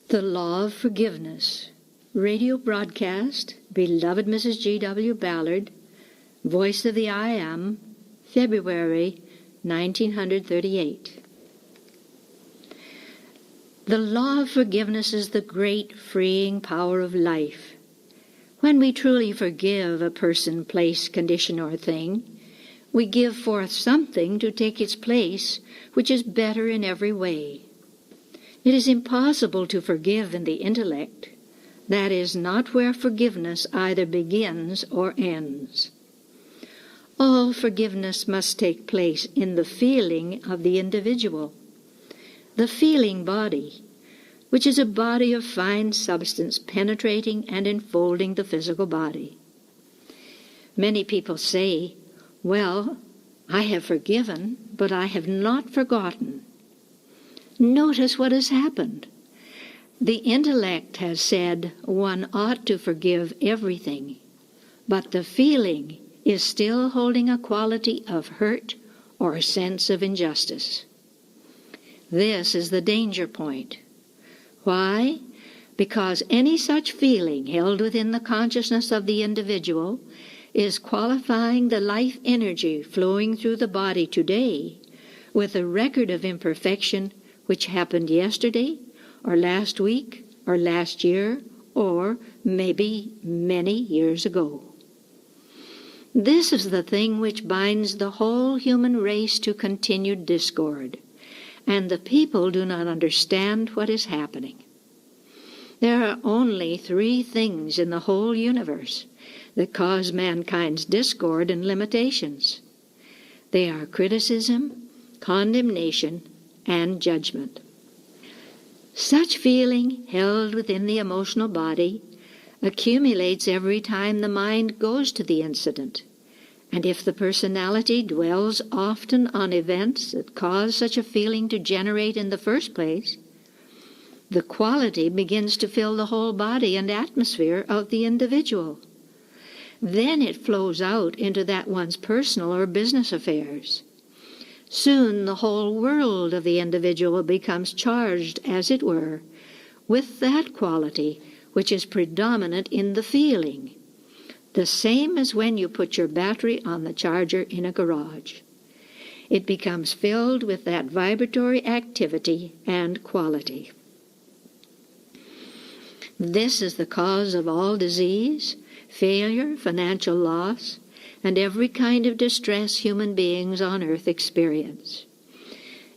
The Law of Forgiveness. Radio broadcast, beloved Mrs. G.W. Ballard, Voice of the I Am, February 1938. The law of forgiveness is the great freeing power of life. When we truly forgive a person, place, condition, or thing, we give forth something to take its place which is better in every way. It is impossible to forgive in the intellect. That is not where forgiveness either begins or ends. All forgiveness must take place in the feeling of the individual. The feeling body, which is a body of fine substance penetrating and enfolding the physical body. Many people say, "Well, I have forgiven, but I have not forgotten." Notice what has happened. The intellect has said one ought to forgive everything, but the feeling is still holding a quality of hurt or a sense of injustice. This is the danger point. Why? Because any such feeling held within the consciousness of the individual is qualifying the life energy flowing through the body today with a record of imperfection which happened yesterday, or last week, or last year, or maybe many years ago. This is the thing which binds the whole human race to continued discord, and the people do not understand what is happening. There are only three things in the whole universe that cause mankind's discord and limitations. They are criticism, condemnation, and judgment. Such feeling held within the emotional body accumulates every time the mind goes to the incident, and if the personality dwells often on events that cause such a feeling to generate in the first place, the quality begins to fill the whole body and atmosphere of the individual. Then it flows out into that one's personal or business affairs. Soon the whole world of the individual becomes charged, as it were, with that quality which is predominant in the feeling, the same as when you put your battery on the charger in a garage. It becomes filled with that vibratory activity and quality. This is the cause of all disease, failure, financial loss, and every kind of distress human beings on earth experience.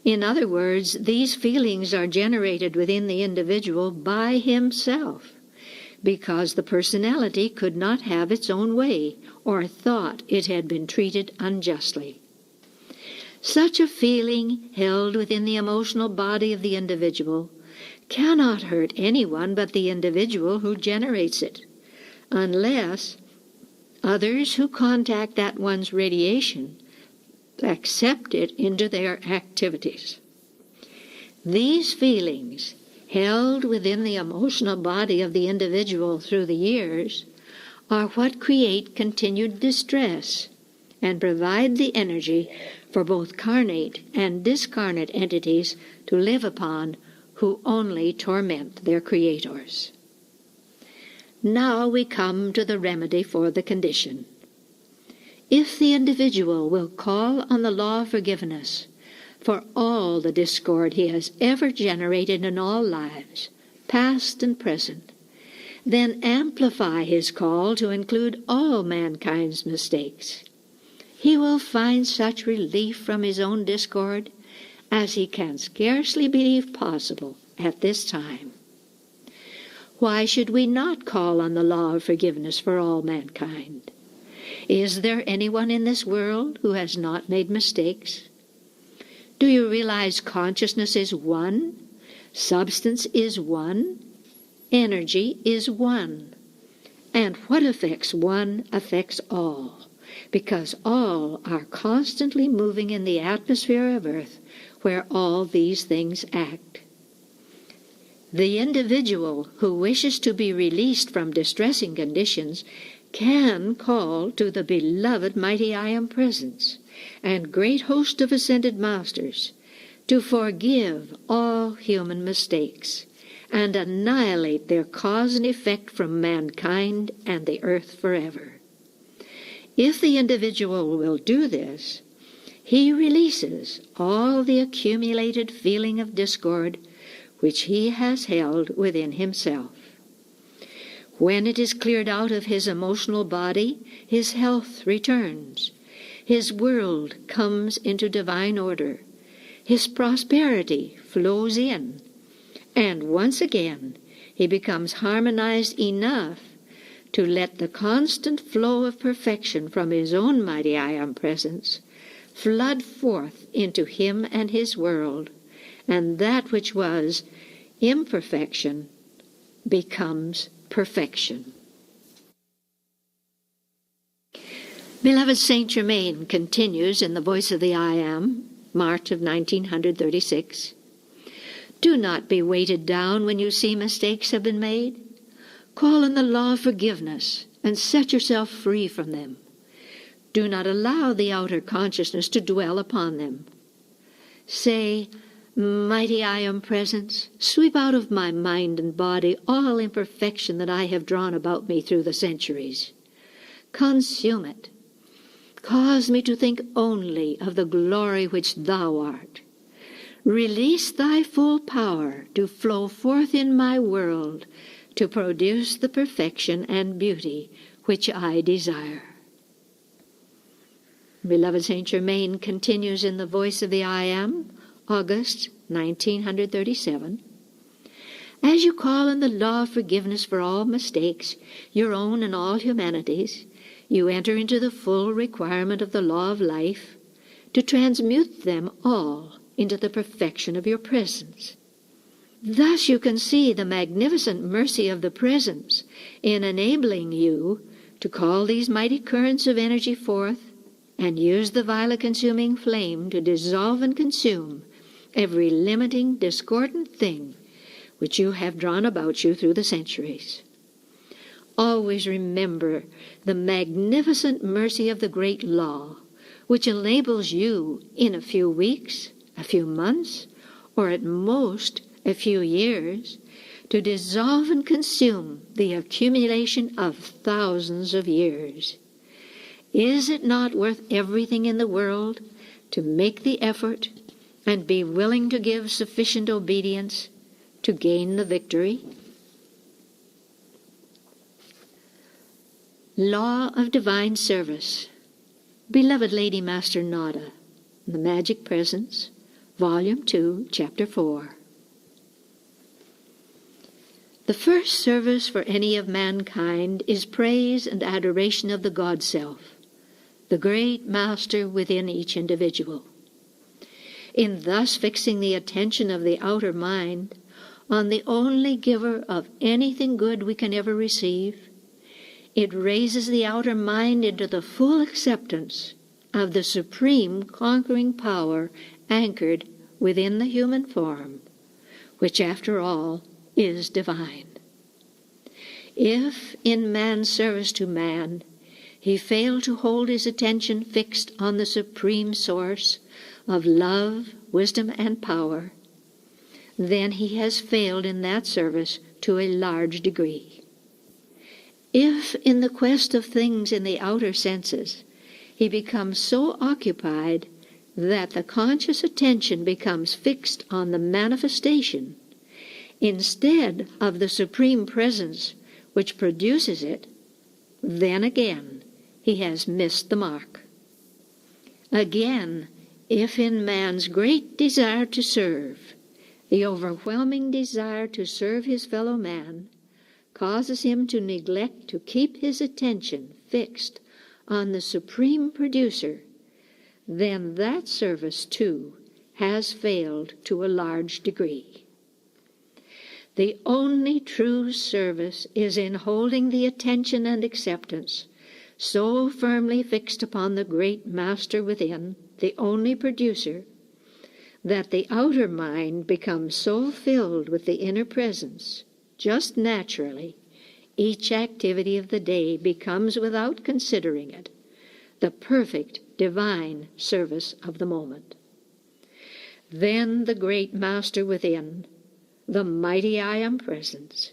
In other words, these feelings are generated within the individual by himself, because the personality could not have its own way or thought it had been treated unjustly. Such a feeling held within the emotional body of the individual cannot hurt anyone but the individual who generates it, unless others who contact that one's radiation accept it into their activities. These feelings, held within the emotional body of the individual through the years, are what create continued distress and provide the energy for both carnate and discarnate entities to live upon, who only torment their creators. Now we come to the remedy for the condition. If the individual will call on the law of forgiveness for all the discord he has ever generated in all lives, past and present, then amplify his call to include all mankind's mistakes, he will find such relief from his own discord as he can scarcely believe possible at this time. Why should we not call on the law of forgiveness for all mankind? Is there anyone in this world who has not made mistakes? Do you realize consciousness is one? Substance is one? Energy is one? And what affects one affects all, because all are constantly moving in the atmosphere of earth where all these things act. The individual who wishes to be released from distressing conditions can call to the beloved mighty I Am Presence and great host of ascended masters to forgive all human mistakes and annihilate their cause and effect from mankind and the earth forever. If the individual will do this, he releases all the accumulated feeling of discord which he has held within himself. When it is cleared out of his emotional body, his health returns. His world comes into divine order. His prosperity flows in. And once again, he becomes harmonized enough to let the constant flow of perfection from his own mighty I Am presence flood forth into him and his world, and that which was imperfection becomes perfection. Beloved, Saint Germain continues in the voice of the I Am, March of 1936. Do not be weighted down when you see mistakes have been made. Call on the law of forgiveness and set yourself free from them. Do not allow the outer consciousness to dwell upon them. Say, Mighty I Am Presence, sweep out of my mind and body all imperfection that I have drawn about me through the centuries. Consume it. Cause me to think only of the glory which Thou art. Release Thy full power to flow forth in my world to produce the perfection and beauty which I desire. Beloved, Saint Germain continues in the voice of the I Am, August 1937. As you call on the law of forgiveness for all mistakes, your own and all humanity's, you enter into the full requirement of the law of life to transmute them all into the perfection of your presence. Thus you can see the magnificent mercy of the presence in enabling you to call these mighty currents of energy forth and use the violet-consuming flame to dissolve and consume every limiting, discordant thing which you have drawn about you through the centuries. Always remember the magnificent mercy of the great law, which enables you in a few weeks, a few months, or at most a few years, to dissolve and consume the accumulation of thousands of years. Is it not worth everything in the world to make the effort and be willing to give sufficient obedience to gain the victory? Law of Divine Service. Beloved Lady Master Nada, The Magic Presence, Volume 2, Chapter 4. The first service for any of mankind is praise and adoration of the God-Self, the great Master within each individual. In thus fixing the attention of the outer mind on the only giver of anything good we can ever receive, it raises the outer mind into the full acceptance of the supreme conquering power anchored within the human form, which after all is divine. If, in man's service to man, he fail to hold his attention fixed on the supreme source of love, wisdom, and power, then he has failed in that service to a large degree. If, in the quest of things in the outer senses, he becomes so occupied that the conscious attention becomes fixed on the manifestation instead of the supreme presence which produces it, then again he has missed the mark. Again, if in man's great desire to serve, the overwhelming desire to serve his fellow man causes him to neglect to keep his attention fixed on the supreme producer, then that service too has failed to a large degree. The only true service is in holding the attention and acceptance so firmly fixed upon the great Master within, the only producer, that the outer mind becomes so filled with the inner presence, just naturally, each activity of the day becomes, without considering it, the perfect divine service of the moment. Then the great Master within, The mighty I Am Presence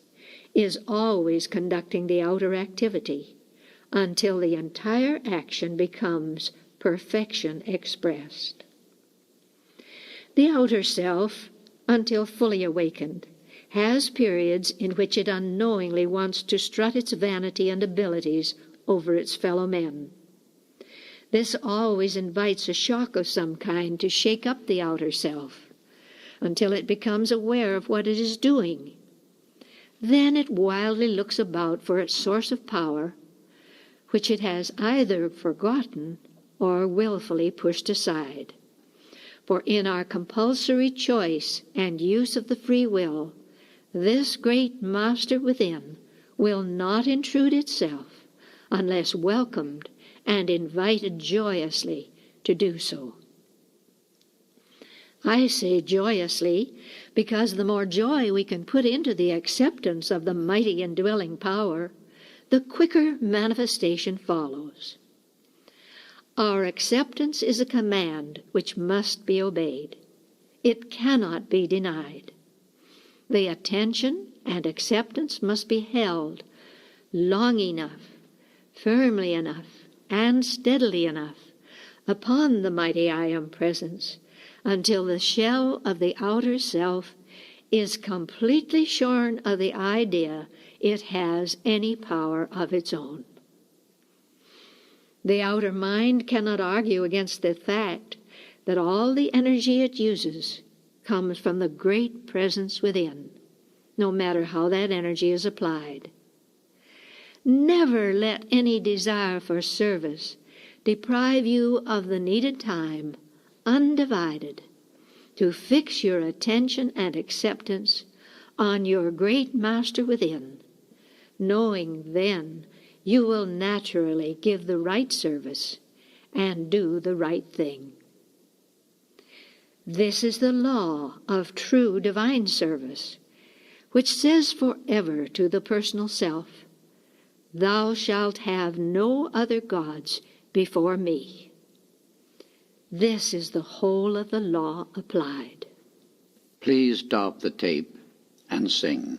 is always conducting the outer activity until the entire action becomes perfection expressed. The outer self, until fully awakened, has periods in which it unknowingly wants to strut its vanity and abilities over its fellow men. This always invites a shock of some kind to shake up the outer self, until it becomes aware of what it is doing. Then it wildly looks about for its source of power, which it has either forgotten or willfully pushed aside. For in our compulsory choice and use of the free will, this great master within will not intrude itself unless welcomed and invited joyously to do so. I say joyously because the more joy we can put into the acceptance of the mighty indwelling power, the quicker manifestation follows. Our acceptance is a command which must be obeyed. It cannot be denied. The attention and acceptance must be held long enough, firmly enough, and steadily enough upon the mighty I Am Presence until the shell of the outer self is completely shorn of the idea it has any power of its own. The outer mind cannot argue against the fact that all the energy it uses comes from the great presence within, no matter how that energy is applied. Never let any desire for service deprive you of the needed time, undivided, to fix your attention and acceptance on your great master within, knowing then you will naturally give the right service and do the right thing. This is the law of true divine service, which says forever to the personal self, "Thou shalt have no other gods before me." This is the whole of the law applied. Please stop the tape and sing.